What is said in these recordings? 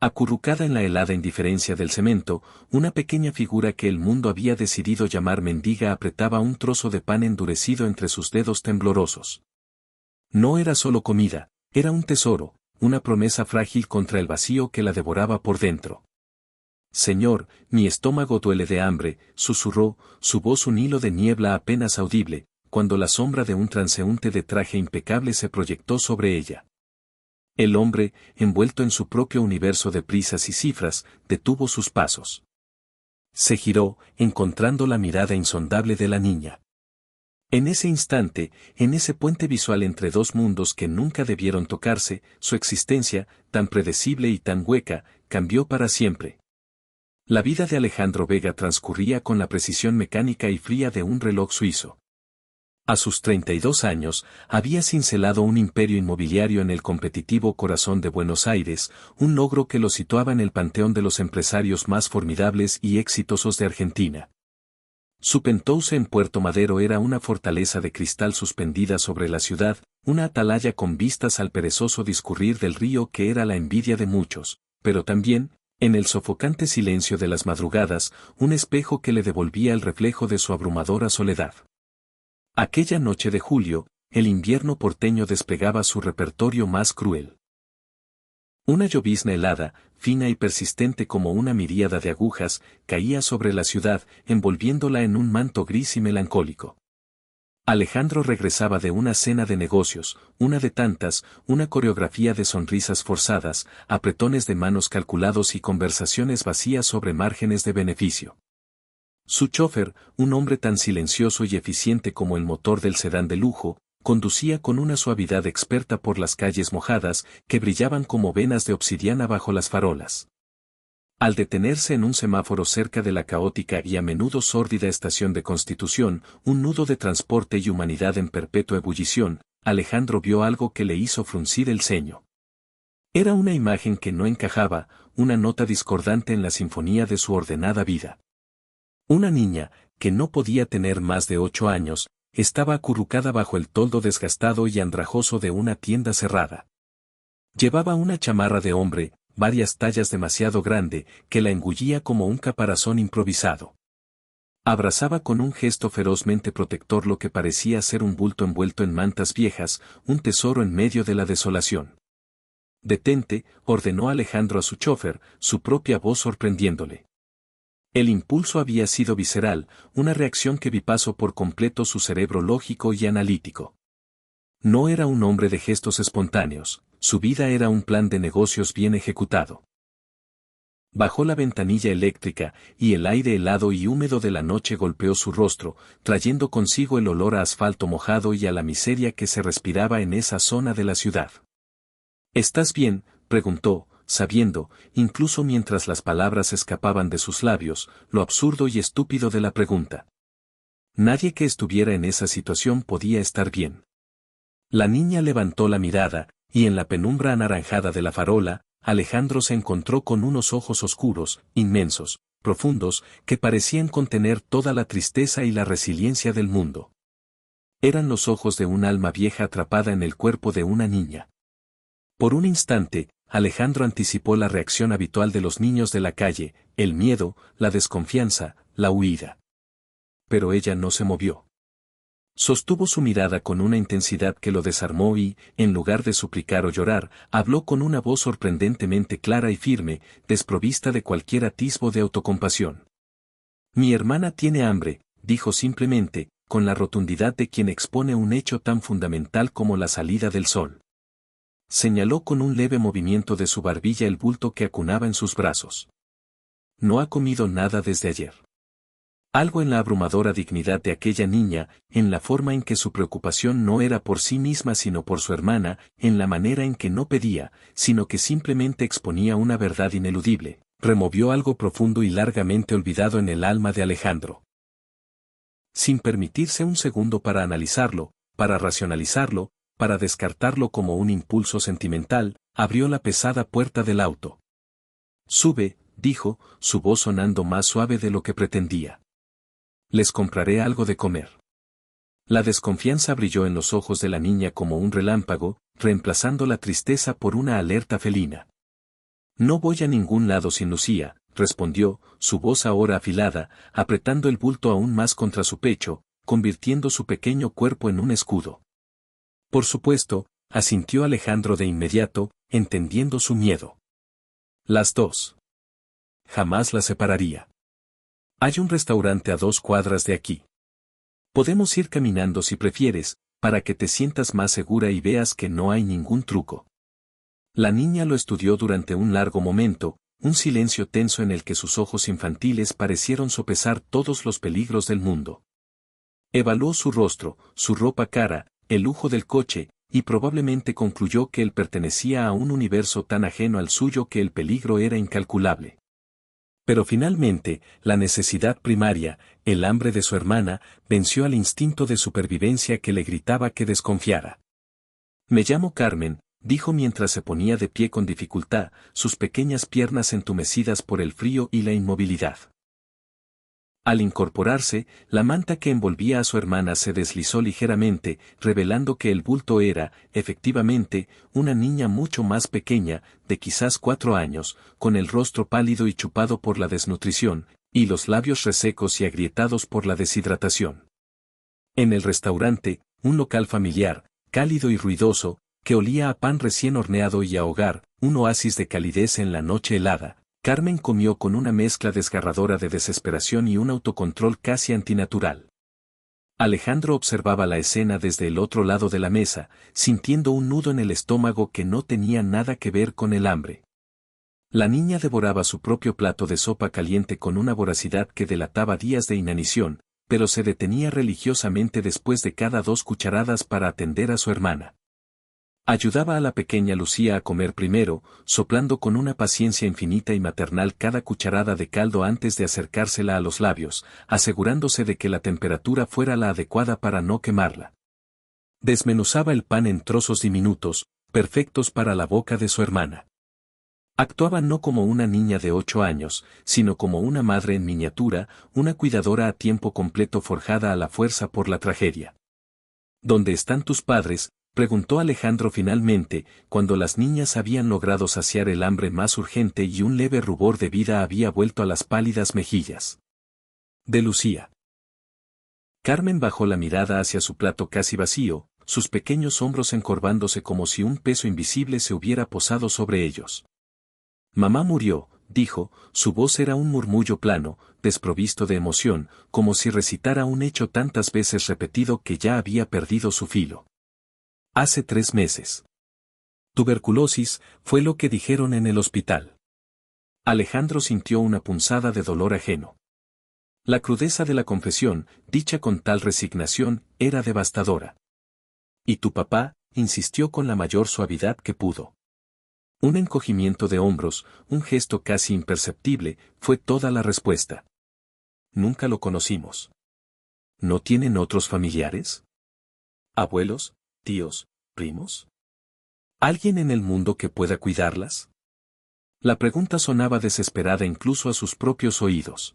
Acurrucada en la helada indiferencia del cemento, una pequeña figura que el mundo había decidido llamar mendiga apretaba un trozo de pan endurecido entre sus dedos temblorosos. No era solo comida, era un tesoro, una promesa frágil contra el vacío que la devoraba por dentro. Señor, mi estómago duele de hambre, susurró, su voz un hilo de niebla apenas audible, cuando la sombra de un transeúnte de traje impecable se proyectó sobre ella. El hombre, envuelto en su propio universo de prisas y cifras, detuvo sus pasos. Se giró, encontrando la mirada insondable de la niña. En ese instante, en ese puente visual entre dos mundos que nunca debieron tocarse, su existencia, tan predecible y tan hueca, cambió para siempre. La vida de Alejandro Vega transcurría con la precisión mecánica y fría de un reloj suizo. A sus 32 años, había cincelado un imperio inmobiliario en el competitivo corazón de Buenos Aires, un logro que lo situaba en el panteón de los empresarios más formidables y exitosos de Argentina. Su penthouse en Puerto Madero era una fortaleza de cristal suspendida sobre la ciudad, una atalaya con vistas al perezoso discurrir del río que era la envidia de muchos, pero también, en el sofocante silencio de las madrugadas, un espejo que le devolvía el reflejo de su abrumadora soledad. Aquella noche de julio, el invierno porteño desplegaba su repertorio más cruel. Una llovizna helada, fina y persistente como una miríada de agujas, caía sobre la ciudad, envolviéndola en un manto gris y melancólico. Alejandro regresaba de una cena de negocios, una de tantas, una coreografía de sonrisas forzadas, apretones de manos calculados y conversaciones vacías sobre márgenes de beneficio. Su chofer, un hombre tan silencioso y eficiente como el motor del sedán de lujo, conducía con una suavidad experta por las calles mojadas que brillaban como venas de obsidiana bajo las farolas. Al detenerse en un semáforo cerca de la caótica y a menudo sórdida estación de Constitución, un nudo de transporte y humanidad en perpetua ebullición, Alejandro vio algo que le hizo fruncir el ceño. Era una imagen que no encajaba, una nota discordante en la sinfonía de su ordenada vida. Una niña, que no podía tener más de 8 años, estaba acurrucada bajo el toldo desgastado y andrajoso de una tienda cerrada. Llevaba una chamarra de hombre, varias tallas demasiado grande, que la engullía como un caparazón improvisado. Abrazaba con un gesto ferozmente protector lo que parecía ser un bulto envuelto en mantas viejas, un tesoro en medio de la desolación. «Detente», ordenó Alejandro a su chofer, su propia voz sorprendiéndole. El impulso había sido visceral, una reacción que bypassó por completo su cerebro lógico y analítico. No era un hombre de gestos espontáneos, su vida era un plan de negocios bien ejecutado. Bajó la ventanilla eléctrica, y el aire helado y húmedo de la noche golpeó su rostro, trayendo consigo el olor a asfalto mojado y a la miseria que se respiraba en esa zona de la ciudad. «¿Estás bien?», preguntó, sabiendo, incluso mientras las palabras escapaban de sus labios, lo absurdo y estúpido de la pregunta. Nadie que estuviera en esa situación podía estar bien. La niña levantó la mirada, y en la penumbra anaranjada de la farola, Alejandro se encontró con unos ojos oscuros, inmensos, profundos, que parecían contener toda la tristeza y la resiliencia del mundo. Eran los ojos de un alma vieja atrapada en el cuerpo de una niña. Por un instante, Alejandro anticipó la reacción habitual de los niños de la calle, el miedo, la desconfianza, la huida. Pero ella no se movió. Sostuvo su mirada con una intensidad que lo desarmó y, en lugar de suplicar o llorar, habló con una voz sorprendentemente clara y firme, desprovista de cualquier atisbo de autocompasión. «Mi hermana tiene hambre», dijo simplemente, con la rotundidad de quien expone un hecho tan fundamental como la salida del sol. Señaló con un leve movimiento de su barbilla el bulto que acunaba en sus brazos. «No ha comido nada desde ayer». Algo en la abrumadora dignidad de aquella niña, en la forma en que su preocupación no era por sí misma sino por su hermana, en la manera en que no pedía, sino que simplemente exponía una verdad ineludible, removió algo profundo y largamente olvidado en el alma de Alejandro. Sin permitirse un segundo para analizarlo, para racionalizarlo, para descartarlo como un impulso sentimental, abrió la pesada puerta del auto. «Sube», dijo, su voz sonando más suave de lo que pretendía. «Les compraré algo de comer». La desconfianza brilló en los ojos de la niña como un relámpago, reemplazando la tristeza por una alerta felina. No voy a ningún lado sin Lucía, respondió, su voz ahora afilada, apretando el bulto aún más contra su pecho, convirtiendo su pequeño cuerpo en un escudo. Por supuesto, asintió Alejandro de inmediato, entendiendo su miedo. Las dos. Jamás las separaría. Hay un restaurante a 2 cuadras de aquí. Podemos ir caminando si prefieres, para que te sientas más segura y veas que no hay ningún truco. La niña lo estudió durante un largo momento, un silencio tenso en el que sus ojos infantiles parecieron sopesar todos los peligros del mundo. Evaluó su rostro, su ropa cara, el lujo del coche, y probablemente concluyó que él pertenecía a un universo tan ajeno al suyo que el peligro era incalculable. Pero finalmente, la necesidad primaria, el hambre de su hermana, venció al instinto de supervivencia que le gritaba que desconfiara. Me llamo Carmen, dijo mientras se ponía de pie con dificultad, sus pequeñas piernas entumecidas por el frío y la inmovilidad. Al incorporarse, la manta que envolvía a su hermana se deslizó ligeramente, revelando que el bulto era, efectivamente, una niña mucho más pequeña, de quizás 4 años, con el rostro pálido y chupado por la desnutrición, y los labios resecos y agrietados por la deshidratación. En el restaurante, un local familiar, cálido y ruidoso, que olía a pan recién horneado y a hogar, un oasis de calidez en la noche helada, Carmen comió con una mezcla desgarradora de desesperación y un autocontrol casi antinatural. Alejandro observaba la escena desde el otro lado de la mesa, sintiendo un nudo en el estómago que no tenía nada que ver con el hambre. La niña devoraba su propio plato de sopa caliente con una voracidad que delataba días de inanición, pero se detenía religiosamente después de cada 2 cucharadas para atender a su hermana. Ayudaba a la pequeña Lucía a comer primero, soplando con una paciencia infinita y maternal cada cucharada de caldo antes de acercársela a los labios, asegurándose de que la temperatura fuera la adecuada para no quemarla. Desmenuzaba el pan en trozos diminutos, perfectos para la boca de su hermana. Actuaba no como una niña de 8 años, sino como una madre en miniatura, una cuidadora a tiempo completo forjada a la fuerza por la tragedia. ¿Dónde están tus padres?, preguntó Alejandro finalmente, cuando las niñas habían logrado saciar el hambre más urgente y un leve rubor de vida había vuelto a las pálidas mejillas de Lucía. Carmen bajó la mirada hacia su plato casi vacío, sus pequeños hombros encorvándose como si un peso invisible se hubiera posado sobre ellos. Mamá murió, dijo, su voz era un murmullo plano, desprovisto de emoción, como si recitara un hecho tantas veces repetido que ya había perdido su filo. Hace 3 meses. Tuberculosis, fue lo que dijeron en el hospital. Alejandro sintió una punzada de dolor ajeno. La crudeza de la confesión, dicha con tal resignación, era devastadora. ¿Y tu papá?, insistió con la mayor suavidad que pudo. Un encogimiento de hombros, un gesto casi imperceptible, fue toda la respuesta. Nunca lo conocimos. ¿No tienen otros familiares? ¿Abuelos? ¿Tíos? ¿Primos? ¿Alguien en el mundo que pueda cuidarlas? La pregunta sonaba desesperada incluso a sus propios oídos.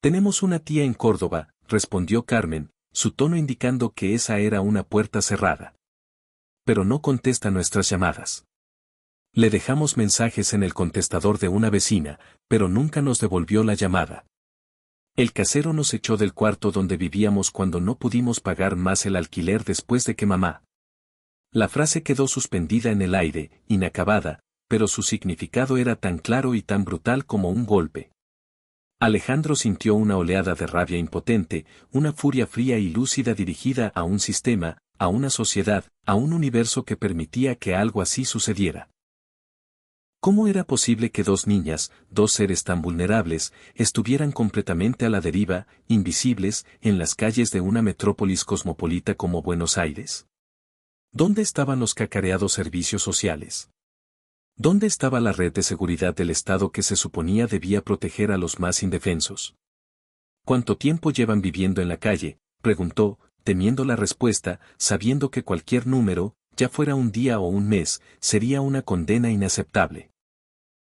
Tenemos una tía en Córdoba, respondió Carmen, su tono indicando que esa era una puerta cerrada. Pero no contesta nuestras llamadas. Le dejamos mensajes en el contestador de una vecina, pero nunca nos devolvió la llamada. El casero nos echó del cuarto donde vivíamos cuando no pudimos pagar más el alquiler después de que mamá. La frase quedó suspendida en el aire, inacabada, pero su significado era tan claro y tan brutal como un golpe. Alejandro sintió una oleada de rabia impotente, una furia fría y lúcida dirigida a un sistema, a una sociedad, a un universo que permitía que algo así sucediera. ¿Cómo era posible que 2 niñas, 2 seres tan vulnerables, estuvieran completamente a la deriva, invisibles, en las calles de una metrópolis cosmopolita como Buenos Aires? ¿Dónde estaban los cacareados servicios sociales? ¿Dónde estaba la red de seguridad del Estado que se suponía debía proteger a los más indefensos? ¿Cuánto tiempo llevan viviendo en la calle?, preguntó, temiendo la respuesta, sabiendo que cualquier número, ya fuera un día o un mes, sería una condena inaceptable.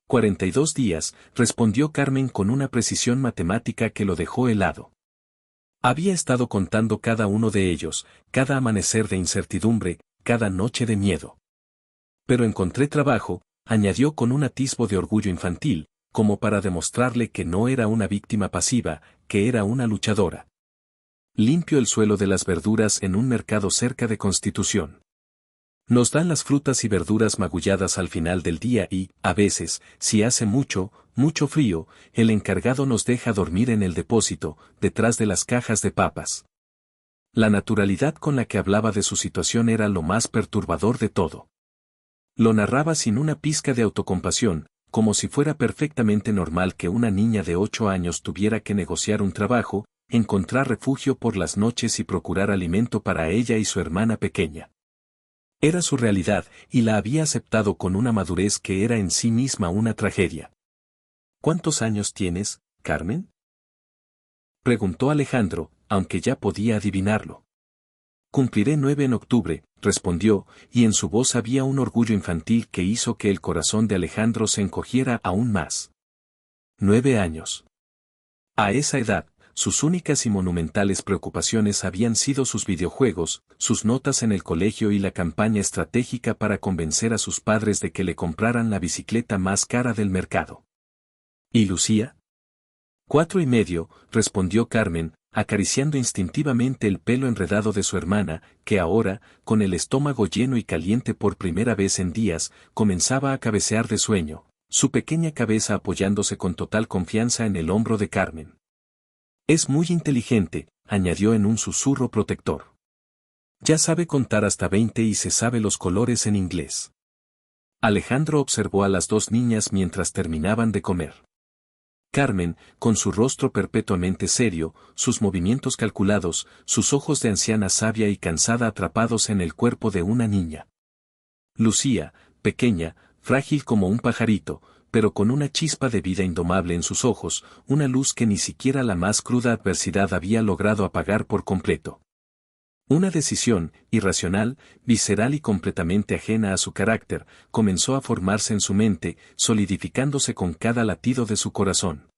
42 días, respondió Carmen con una precisión matemática que lo dejó helado. Había estado contando cada uno de ellos, cada amanecer de incertidumbre, cada noche de miedo. Pero encontré trabajo, añadió con un atisbo de orgullo infantil, como para demostrarle que no era una víctima pasiva, que era una luchadora. Limpio el suelo de las verduras en un mercado cerca de Constitución. Nos dan las frutas y verduras magulladas al final del día y, a veces, si hace mucho, mucho frío, el encargado nos deja dormir en el depósito, detrás de las cajas de papas. La naturalidad con la que hablaba de su situación era lo más perturbador de todo. Lo narraba sin una pizca de autocompasión, como si fuera perfectamente normal que una niña de 8 años tuviera que negociar un trabajo, encontrar refugio por las noches y procurar alimento para ella y su hermana pequeña. Era su realidad, y la había aceptado con una madurez que era en sí misma una tragedia. ¿Cuántos años tienes, Carmen? Preguntó Alejandro, aunque ya podía adivinarlo. Cumpliré 9 en octubre, respondió, y en su voz había un orgullo infantil que hizo que el corazón de Alejandro se encogiera aún más. 9 años. A esa edad, sus únicas y monumentales preocupaciones habían sido sus videojuegos, sus notas en el colegio y la campaña estratégica para convencer a sus padres de que le compraran la bicicleta más cara del mercado. ¿Y Lucía? 4 y medio, respondió Carmen, acariciando instintivamente el pelo enredado de su hermana, que ahora, con el estómago lleno y caliente por primera vez en días, comenzaba a cabecear de sueño, su pequeña cabeza apoyándose con total confianza en el hombro de Carmen. Es muy inteligente, añadió en un susurro protector. Ya sabe contar hasta 20 y se sabe los colores en inglés. Alejandro observó a las dos niñas mientras terminaban de comer. Carmen, con su rostro perpetuamente serio, sus movimientos calculados, sus ojos de anciana sabia y cansada atrapados en el cuerpo de una niña. Lucía, pequeña, frágil como un pajarito, pero con una chispa de vida indomable en sus ojos, una luz que ni siquiera la más cruda adversidad había logrado apagar por completo. Una decisión, irracional, visceral y completamente ajena a su carácter, comenzó a formarse en su mente, solidificándose con cada latido de su corazón.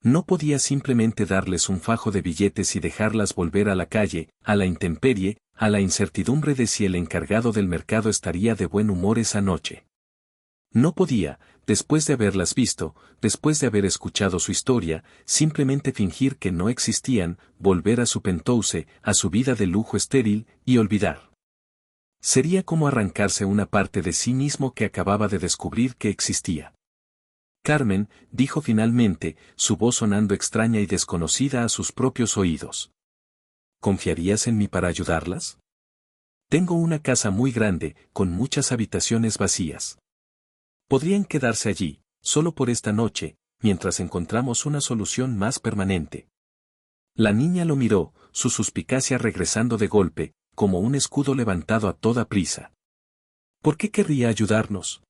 No podía simplemente darles un fajo de billetes y dejarlas volver a la calle, a la intemperie, a la incertidumbre de si el encargado del mercado estaría de buen humor esa noche. No podía, después de haberlas visto, después de haber escuchado su historia, simplemente fingir que no existían, volver a su penthouse, a su vida de lujo estéril, y olvidar. Sería como arrancarse una parte de sí mismo que acababa de descubrir que existía. Carmen, dijo finalmente, su voz sonando extraña y desconocida a sus propios oídos. ¿Confiarías en mí para ayudarlas? Tengo una casa muy grande, con muchas habitaciones vacías. Podrían quedarse allí, solo por esta noche, mientras encontramos una solución más permanente. La niña lo miró, su suspicacia regresando de golpe, como un escudo levantado a toda prisa. ¿Por qué querría ayudarnos?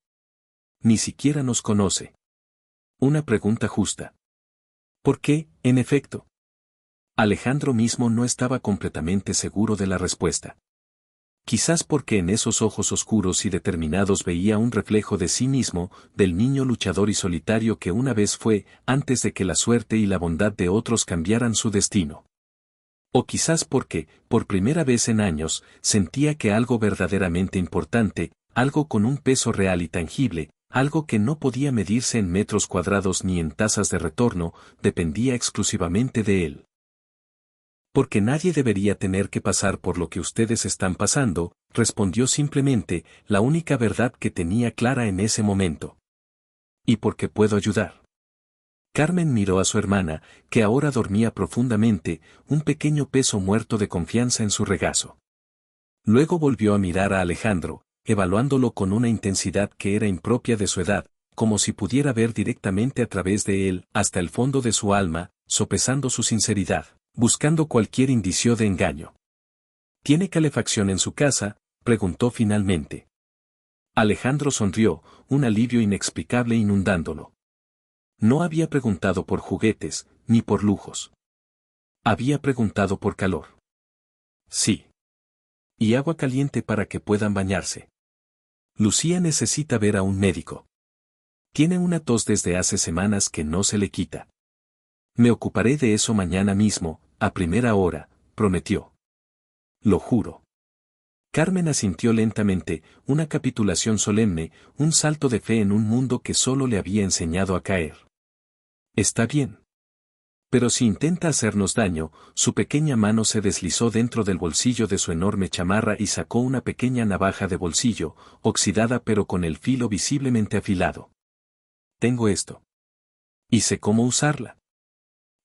Ni siquiera nos conoce. Una pregunta justa. ¿Por qué, en efecto? Alejandro mismo no estaba completamente seguro de la respuesta. Quizás porque en esos ojos oscuros y determinados veía un reflejo de sí mismo, del niño luchador y solitario que una vez fue, antes de que la suerte y la bondad de otros cambiaran su destino. O quizás porque, por primera vez en años, sentía que algo verdaderamente importante, algo con un peso real y tangible, algo que no podía medirse en metros cuadrados ni en tasas de retorno, dependía exclusivamente de él. Porque nadie debería tener que pasar por lo que ustedes están pasando, respondió simplemente, la única verdad que tenía clara en ese momento. ¿Y por qué puedo ayudar? Carmen miró a su hermana, que ahora dormía profundamente, un pequeño peso muerto de confianza en su regazo. Luego volvió a mirar a Alejandro, evaluándolo con una intensidad que era impropia de su edad, como si pudiera ver directamente a través de él, hasta el fondo de su alma, sopesando su sinceridad, buscando cualquier indicio de engaño. ¿Tiene calefacción en su casa?, preguntó finalmente. Alejandro sonrió, un alivio inexplicable inundándolo. No había preguntado por juguetes, ni por lujos. Había preguntado por calor. Sí. Y agua caliente para que puedan bañarse. Lucía necesita ver a un médico. Tiene una tos desde hace semanas que no se le quita. Me ocuparé de eso mañana mismo, a primera hora, prometió. Lo juro. Carmen asintió lentamente, una capitulación solemne, un salto de fe en un mundo que solo le había enseñado a caer. Está bien. Pero si intenta hacernos daño, su pequeña mano se deslizó dentro del bolsillo de su enorme chamarra y sacó una pequeña navaja de bolsillo, oxidada pero con el filo visiblemente afilado. Tengo esto. Y sé cómo usarla.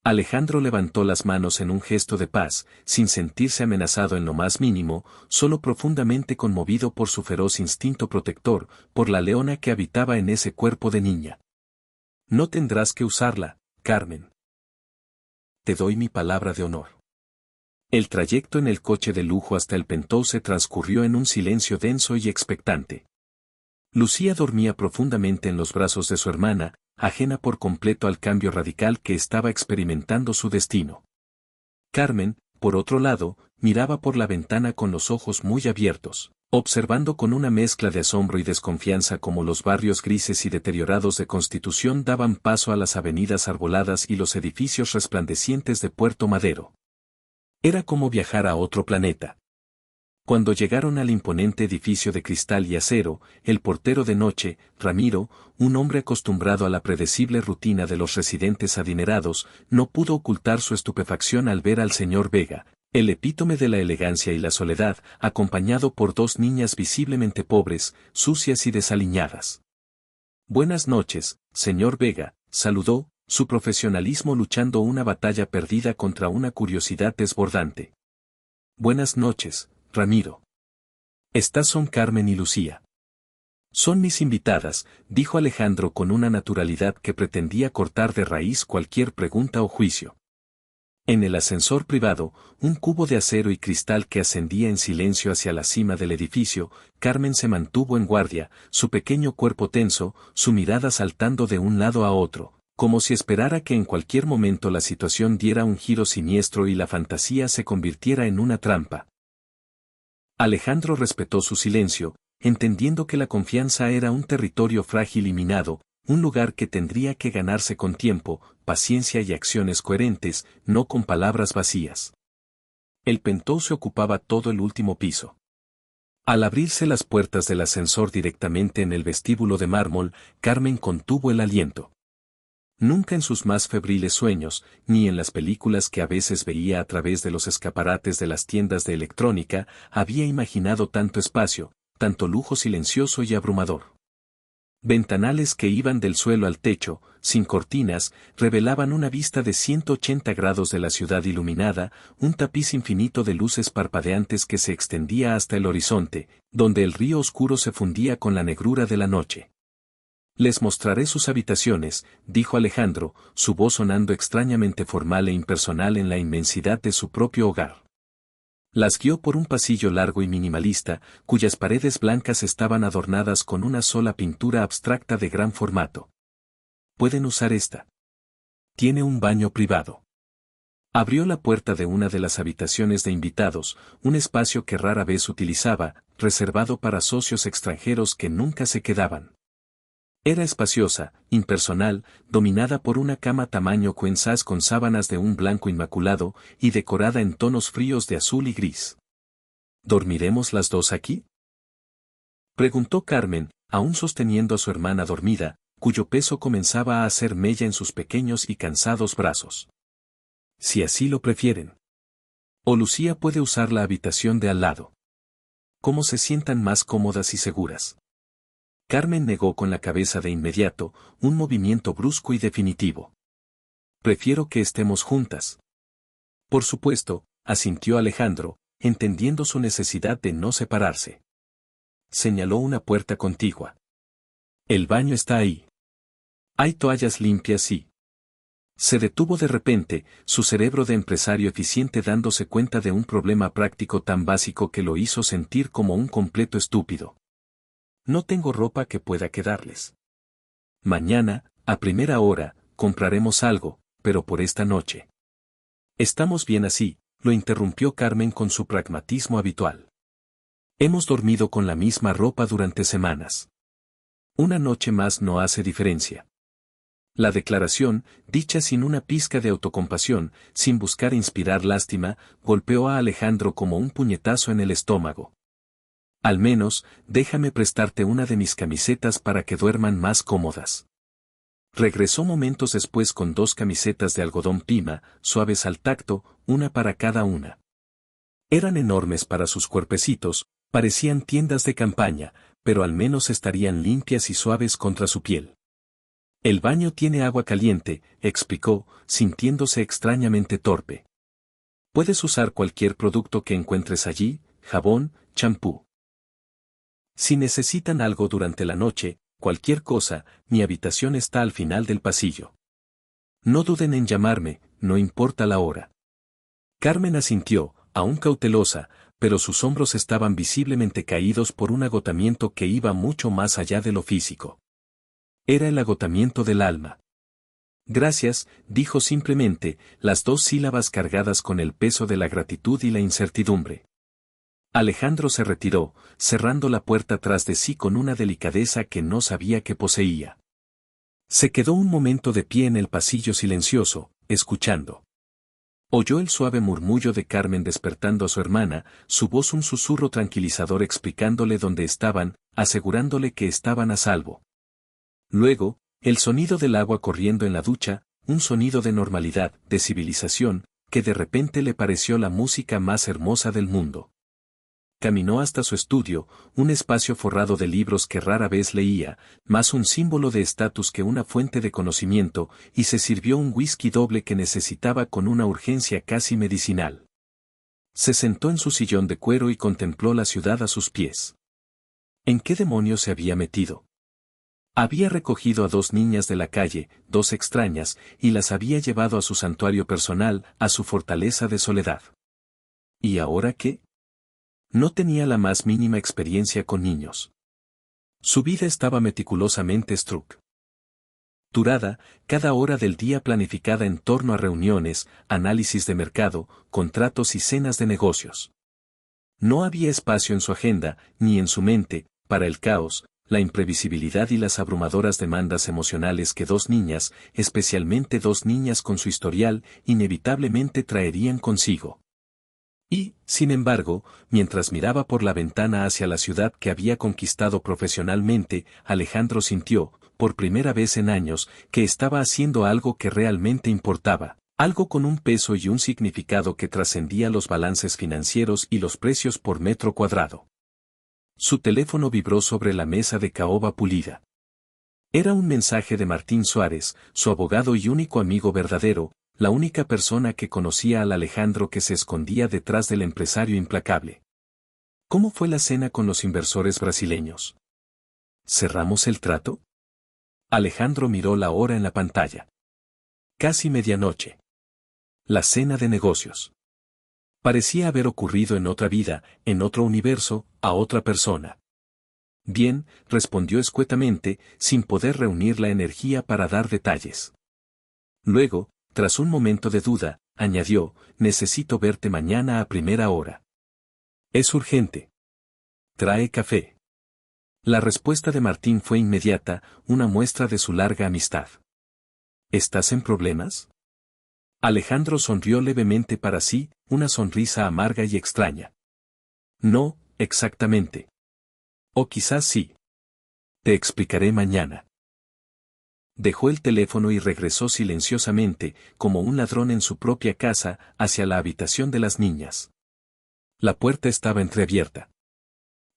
Alejandro levantó las manos en un gesto de paz, sin sentirse amenazado en lo más mínimo, solo profundamente conmovido por su feroz instinto protector, por la leona que habitaba en ese cuerpo de niña. No tendrás que usarla, Carmen. Te doy mi palabra de honor. El trayecto en el coche de lujo hasta el Penthouse transcurrió en un silencio denso y expectante. Lucía dormía profundamente en los brazos de su hermana, ajena por completo al cambio radical que estaba experimentando su destino. Carmen, por otro lado, miraba por la ventana con los ojos muy abiertos, observando con una mezcla de asombro y desconfianza cómo los barrios grises y deteriorados de Constitución daban paso a las avenidas arboladas y los edificios resplandecientes de Puerto Madero. Era como viajar a otro planeta. Cuando llegaron al imponente edificio de cristal y acero, el portero de noche, Ramiro, un hombre acostumbrado a la predecible rutina de los residentes adinerados, no pudo ocultar su estupefacción al ver al señor Vega, el epítome de la elegancia y la soledad, acompañado por dos niñas visiblemente pobres, sucias y desaliñadas. Buenas noches, señor Vega, saludó, su profesionalismo luchando una batalla perdida contra una curiosidad desbordante. Buenas noches, Ramiro. Estas son Carmen y Lucía. Son mis invitadas, dijo Alejandro con una naturalidad que pretendía cortar de raíz cualquier pregunta o juicio. En el ascensor privado, un cubo de acero y cristal que ascendía en silencio hacia la cima del edificio, Carmen se mantuvo en guardia, su pequeño cuerpo tenso, su mirada saltando de un lado a otro, como si esperara que en cualquier momento la situación diera un giro siniestro y la fantasía se convirtiera en una trampa. Alejandro respetó su silencio, entendiendo que la confianza era un territorio frágil y minado, un lugar que tendría que ganarse con tiempo, paciencia y acciones coherentes, no con palabras vacías. El Penthouse ocupaba todo el último piso. Al abrirse las puertas del ascensor directamente en el vestíbulo de mármol, Carmen contuvo el aliento. Nunca en sus más febriles sueños, ni en las películas que a veces veía a través de los escaparates de las tiendas de electrónica, había imaginado tanto espacio, tanto lujo silencioso y abrumador. Ventanales que iban del suelo al techo, sin cortinas, revelaban una vista de 180 grados de la ciudad iluminada, un tapiz infinito de luces parpadeantes que se extendía hasta el horizonte, donde el río oscuro se fundía con la negrura de la noche. Les mostraré sus habitaciones, dijo Alejandro, su voz sonando extrañamente formal e impersonal en la inmensidad de su propio hogar. Las guió por un pasillo largo y minimalista, cuyas paredes blancas estaban adornadas con una sola pintura abstracta de gran formato. Pueden usar esta. Tiene un baño privado. Abrió la puerta de una de las habitaciones de invitados, un espacio que rara vez utilizaba, reservado para socios extranjeros que nunca se quedaban. Era espaciosa, impersonal, dominada por una cama tamaño queen size con sábanas de un blanco inmaculado y decorada en tonos fríos de azul y gris. ¿Dormiremos las dos aquí?, preguntó Carmen, aún sosteniendo a su hermana dormida, cuyo peso comenzaba a hacer mella en sus pequeños y cansados brazos. Si así lo prefieren. O Lucía puede usar la habitación de al lado. Como se sientan más cómodas y seguras. Carmen negó con la cabeza de inmediato, un movimiento brusco y definitivo. Prefiero que estemos juntas. Por supuesto, asintió Alejandro, entendiendo su necesidad de no separarse. Señaló una puerta contigua. El baño está ahí. Hay toallas limpias y... Se detuvo de repente, su cerebro de empresario eficiente dándose cuenta de un problema práctico tan básico que lo hizo sentir como un completo estúpido. No tengo ropa que pueda quedarles. Mañana, a primera hora, compraremos algo, pero por esta noche. Estamos bien así, lo interrumpió Carmen con su pragmatismo habitual. Hemos dormido con la misma ropa durante semanas. Una noche más no hace diferencia. La declaración, dicha sin una pizca de autocompasión, sin buscar inspirar lástima, golpeó a Alejandro como un puñetazo en el estómago. Al menos, déjame prestarte una de mis camisetas para que duerman más cómodas. Regresó momentos después con 2 camisetas de algodón pima, suaves al tacto, una para cada una. Eran enormes para sus cuerpecitos, parecían tiendas de campaña, pero al menos estarían limpias y suaves contra su piel. El baño tiene agua caliente, explicó, sintiéndose extrañamente torpe. Puedes usar cualquier producto que encuentres allí, jabón, champú. Si necesitan algo durante la noche, cualquier cosa, mi habitación está al final del pasillo. No duden en llamarme, no importa la hora. Carmen asintió, aún cautelosa, pero sus hombros estaban visiblemente caídos por un agotamiento que iba mucho más allá de lo físico. Era el agotamiento del alma. Gracias, dijo simplemente, las 2 sílabas cargadas con el peso de la gratitud y la incertidumbre. Alejandro se retiró, cerrando la puerta tras de sí con una delicadeza que no sabía que poseía. Se quedó un momento de pie en el pasillo silencioso, escuchando. Oyó el suave murmullo de Carmen despertando a su hermana, su voz un susurro tranquilizador explicándole dónde estaban, asegurándole que estaban a salvo. Luego, el sonido del agua corriendo en la ducha, un sonido de normalidad, de civilización, que de repente le pareció la música más hermosa del mundo. Caminó hasta su estudio, un espacio forrado de libros que rara vez leía, más un símbolo de estatus que una fuente de conocimiento, y se sirvió un whisky doble que necesitaba con una urgencia casi medicinal. Se sentó en su sillón de cuero y contempló la ciudad a sus pies. ¿En qué demonios se había metido? Había recogido a 2 niñas de la calle, 2 extrañas, y las había llevado a su santuario personal, a su fortaleza de soledad. ¿Y ahora qué? No tenía la más mínima experiencia con niños. Su vida estaba meticulosamente estructurada, cada hora del día planificada en torno a reuniones, análisis de mercado, contratos y cenas de negocios. No había espacio en su agenda, ni en su mente, para el caos, la imprevisibilidad y las abrumadoras demandas emocionales que 2 niñas, especialmente 2 niñas con su historial, inevitablemente traerían consigo. Y, sin embargo, mientras miraba por la ventana hacia la ciudad que había conquistado profesionalmente, Alejandro sintió, por primera vez en años, que estaba haciendo algo que realmente importaba, algo con un peso y un significado que trascendía los balances financieros y los precios por metro cuadrado. Su teléfono vibró sobre la mesa de caoba pulida. Era un mensaje de Martín Suárez, su abogado y único amigo verdadero, la única persona que conocía al Alejandro que se escondía detrás del empresario implacable. ¿Cómo fue la cena con los inversores brasileños? ¿Cerramos el trato? Alejandro miró la hora en la pantalla. Casi medianoche. La cena de negocios. Parecía haber ocurrido en otra vida, en otro universo, a otra persona. Bien, respondió escuetamente, sin poder reunir la energía para dar detalles. Luego, tras un momento de duda, añadió, necesito verte mañana a primera hora. Es urgente. ¿Trae café? La respuesta de Martín fue inmediata, una muestra de su larga amistad. ¿Estás en problemas? Alejandro sonrió levemente para sí, una sonrisa amarga y extraña. No, exactamente. O quizás sí. Te explicaré mañana. Dejó el teléfono y regresó silenciosamente, como un ladrón en su propia casa, hacia la habitación de las niñas. La puerta estaba entreabierta.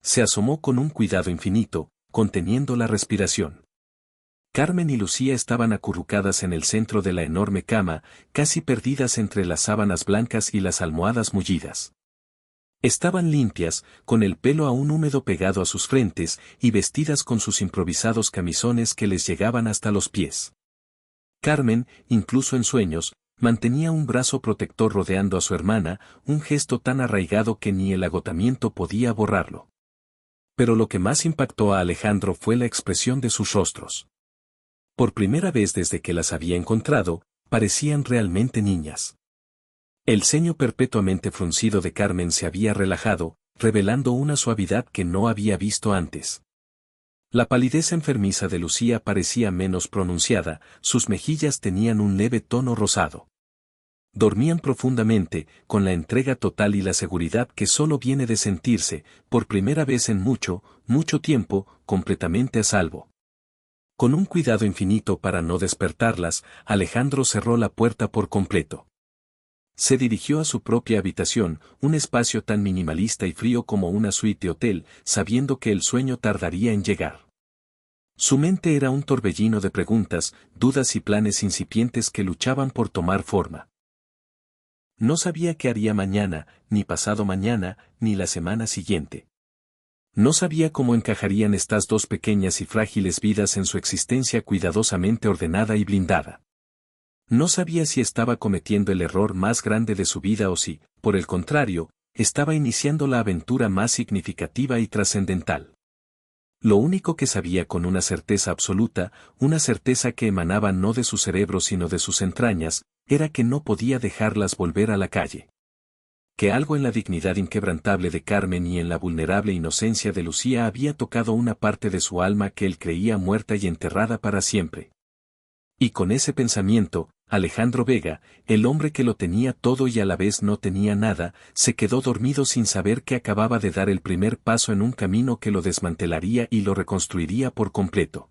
Se asomó con un cuidado infinito, conteniendo la respiración. Carmen y Lucía estaban acurrucadas en el centro de la enorme cama, casi perdidas entre las sábanas blancas y las almohadas mullidas. Estaban limpias, con el pelo aún húmedo pegado a sus frentes, y vestidas con sus improvisados camisones que les llegaban hasta los pies. Carmen, incluso en sueños, mantenía un brazo protector rodeando a su hermana, un gesto tan arraigado que ni el agotamiento podía borrarlo. Pero lo que más impactó a Alejandro fue la expresión de sus rostros. Por primera vez desde que las había encontrado, parecían realmente niñas. El ceño perpetuamente fruncido de Carmen se había relajado, revelando una suavidad que no había visto antes. La palidez enfermiza de Lucía parecía menos pronunciada, sus mejillas tenían un leve tono rosado. Dormían profundamente, con la entrega total y la seguridad que solo viene de sentirse, por primera vez en mucho, mucho tiempo, completamente a salvo. Con un cuidado infinito para no despertarlas, Alejandro cerró la puerta por completo. Se dirigió a su propia habitación, un espacio tan minimalista y frío como una suite de hotel, sabiendo que el sueño tardaría en llegar. Su mente era un torbellino de preguntas, dudas y planes incipientes que luchaban por tomar forma. No sabía qué haría mañana, ni pasado mañana, ni la semana siguiente. No sabía cómo encajarían estas dos pequeñas y frágiles vidas en su existencia cuidadosamente ordenada y blindada. No sabía si estaba cometiendo el error más grande de su vida o si, por el contrario, estaba iniciando la aventura más significativa y trascendental. Lo único que sabía con una certeza absoluta, una certeza que emanaba no de su cerebro sino de sus entrañas, era que no podía dejarlas volver a la calle. Que algo en la dignidad inquebrantable de Carmen y en la vulnerable inocencia de Lucía había tocado una parte de su alma que él creía muerta y enterrada para siempre. Y con ese pensamiento, Alejandro Vega, el hombre que lo tenía todo y a la vez no tenía nada, se quedó dormido sin saber que acababa de dar el primer paso en un camino que lo desmantelaría y lo reconstruiría por completo.